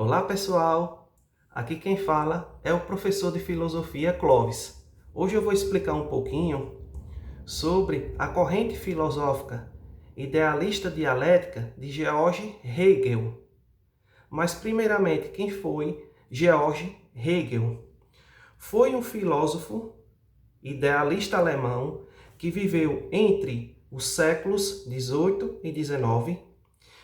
Olá pessoal, aqui quem fala é o professor de filosofia Clóvis. Hoje eu vou explicar um pouquinho sobre a corrente filosófica idealista dialética de Georg Hegel. Mas primeiramente, quem foi Georg Hegel? Foi um filósofo idealista alemão que viveu entre os séculos 18 e 19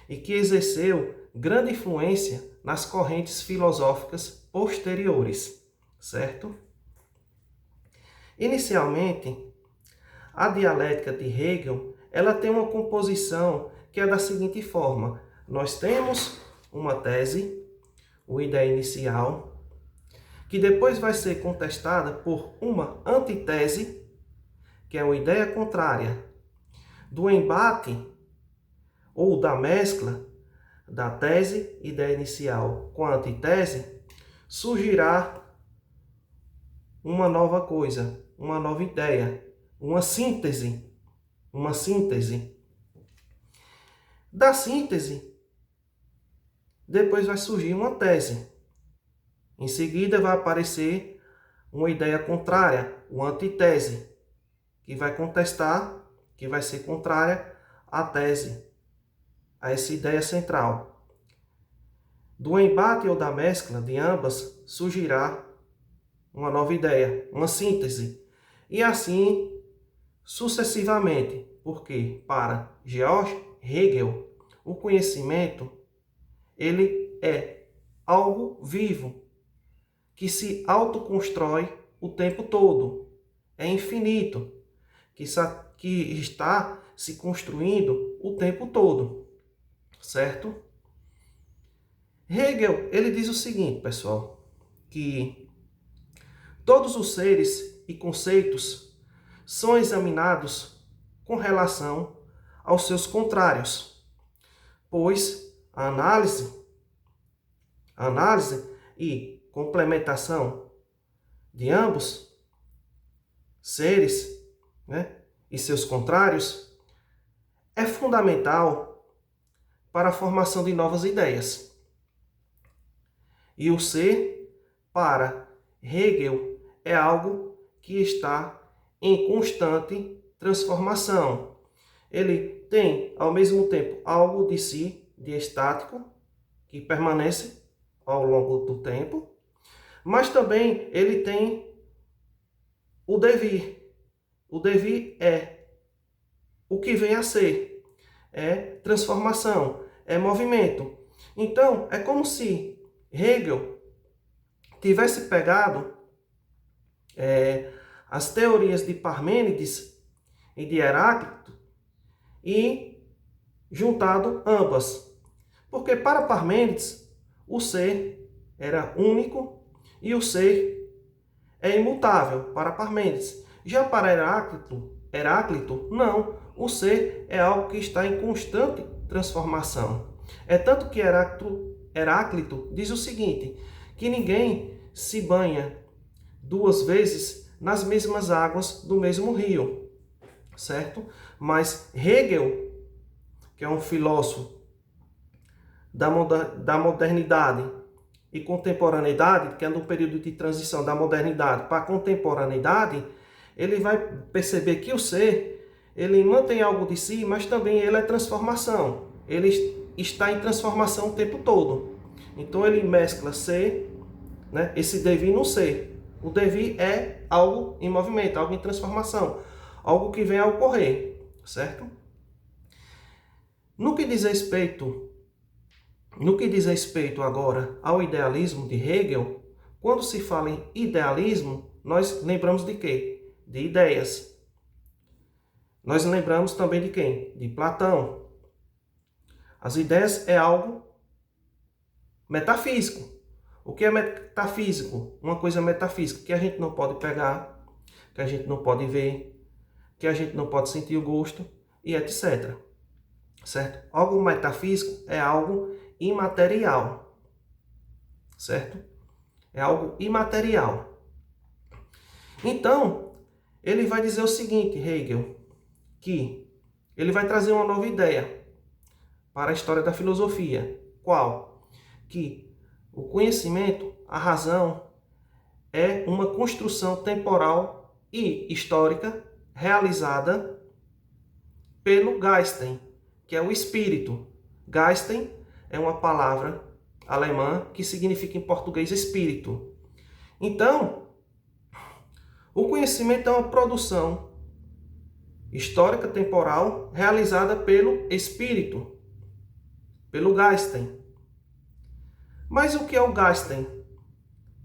e que exerceu grande influência nas correntes filosóficas posteriores, certo? Inicialmente, a dialética de Hegel, ela tem uma composição que é da seguinte forma: nós temos uma tese, uma ideia inicial, que depois vai ser contestada por uma antitese, que é uma ideia contrária. Do embate ou da mescla da tese, ideia inicial, com a antitese, surgirá uma nova coisa, uma nova ideia, uma síntese. Uma síntese. Da síntese, depois vai surgir uma tese. Em seguida vai aparecer uma ideia contrária, uma antitese, que vai contestar, que vai ser contrária à tese, a essa ideia central. Do embate ou da mescla de ambas surgirá uma nova ideia, uma síntese. E assim sucessivamente, porque para Georg Hegel, o conhecimento ele é algo vivo que se autoconstrói o tempo todo. É infinito, que está se construindo o tempo todo, certo? Hegel, ele diz o seguinte, pessoal, que todos os seres e conceitos são examinados com relação aos seus contrários, pois a análise e complementação de ambos seres, e seus contrários é fundamental para a formação de novas ideias. E o ser, para Hegel, é algo que está em constante transformação. Ele tem, ao mesmo tempo, algo de si, de estático, que permanece ao longo do tempo, mas também ele tem o devir. O devir é o que vem a ser, é transformação, é movimento. Então, é como se Hegel tivesse pegado as teorias de Parmênides e de Heráclito e juntado ambas. Porque para Parmênides, o ser era único e o ser é imutável para Parmênides. Já para Heráclito, não. O ser é algo que está em constante transformação. É tanto que Heráclito diz o seguinte, que ninguém se banha duas vezes nas mesmas águas do mesmo rio, certo? Mas Hegel, que é um filósofo da modernidade e contemporaneidade, que é no período de transição da modernidade para a contemporaneidade, ele vai perceber que o ser, ele mantém algo de si, mas também ele é transformação. Ele está em transformação o tempo todo. Então ele mescla ser, esse devir no ser. O devir é algo em movimento, algo em transformação, algo que vem a ocorrer, certo? No que diz respeito agora ao idealismo de Hegel, quando se fala em idealismo, nós lembramos de quê? De ideias. Nós lembramos também de quem? De Platão. As ideias é algo metafísico. O que é metafísico? Uma coisa metafísica que a gente não pode pegar, que a gente não pode ver, que a gente não pode sentir o gosto e etc. Certo? Algo metafísico é algo imaterial. Certo? É algo imaterial. Então, ele vai dizer o seguinte, Hegel, que ele vai trazer uma nova ideia para a história da filosofia. Qual? Que O conhecimento, a razão, é uma construção temporal e histórica realizada pelo Geisten, que é o espírito. Geisten é uma palavra alemã que significa em português espírito. Então, o conhecimento é uma produção histórica temporal realizada pelo espírito, pelo Geisten. Mas o que é o Geisten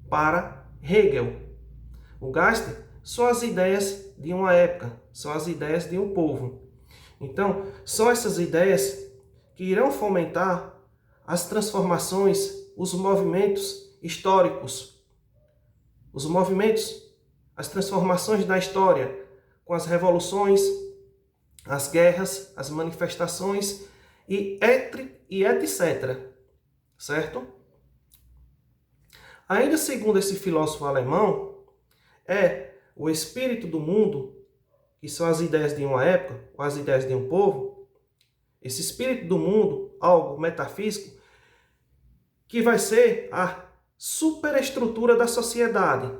para Hegel? O Geisten são as ideias de uma época, são as ideias de um povo. Então, são essas ideias que irão fomentar as transformações, os movimentos históricos, os movimentos, as transformações da história, com as revoluções, as guerras, as manifestações e etc. Certo? Ainda segundo esse filósofo alemão, é o espírito do mundo, que são as ideias de uma época, ou as ideias de um povo, esse espírito do mundo, algo metafísico, que vai ser a superestrutura da sociedade.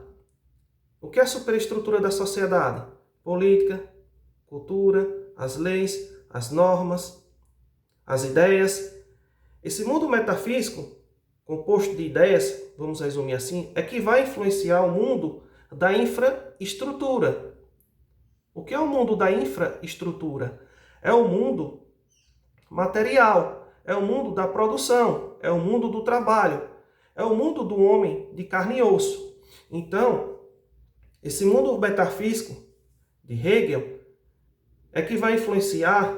O que é a superestrutura da sociedade? Política, cultura, as leis, as normas, as ideias. Esse mundo metafísico, composto de ideias, vamos resumir assim, é que vai influenciar o mundo da infraestrutura. O que é o mundo da infraestrutura? É o mundo material, é o mundo da produção, é o mundo do trabalho, é o mundo do homem de carne e osso. Então, esse mundo metafísico de Hegel é que vai influenciar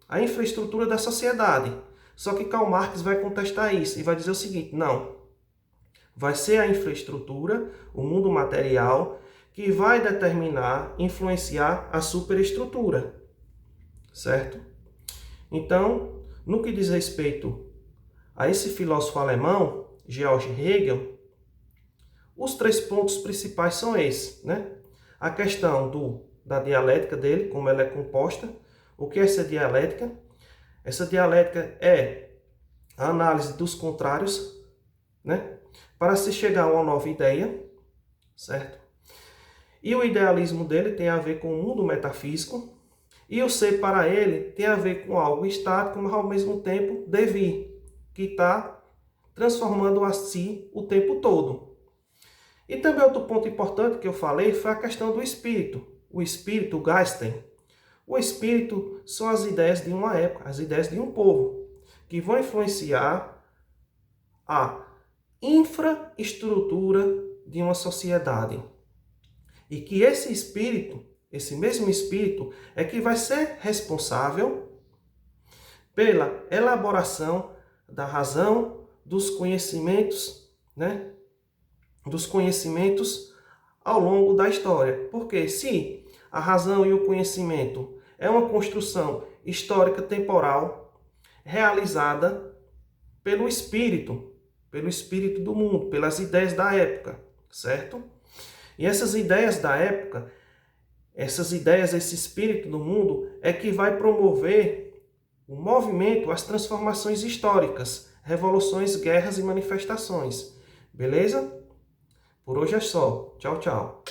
a infraestrutura da sociedade. Só que Karl Marx vai contestar isso e vai dizer o seguinte: não, vai ser a infraestrutura, o mundo material, que vai determinar, influenciar a superestrutura, certo? Então, no que diz respeito a esse filósofo alemão, Georg Hegel, os 3 pontos principais são esses, né? A questão da dialética dele, como ela é composta. O que é essa dialética? Essa dialética é a análise dos contrários, né? Para se chegar a uma nova ideia, certo? E o idealismo dele tem a ver com o mundo metafísico, e o ser para ele tem a ver com algo estático, mas ao mesmo tempo devir, que está transformando a si o tempo todo. E também outro ponto importante que eu falei foi a questão do espírito. O espírito, o Geisten. O espírito são as ideias de uma época, as ideias de um povo, que vão influenciar a infraestrutura de uma sociedade. E que esse espírito, esse mesmo espírito, é que vai ser responsável pela elaboração da razão, dos conhecimentos, né? Dos conhecimentos ao longo da história. Porque se a razão e o conhecimento é uma construção histórica temporal realizada pelo espírito do mundo, pelas ideias da época, certo? E essas ideias da época, essas ideias, esse espírito do mundo é que vai promover o movimento, as transformações históricas, revoluções, guerras e manifestações. Beleza? Por hoje é só. Tchau, tchau.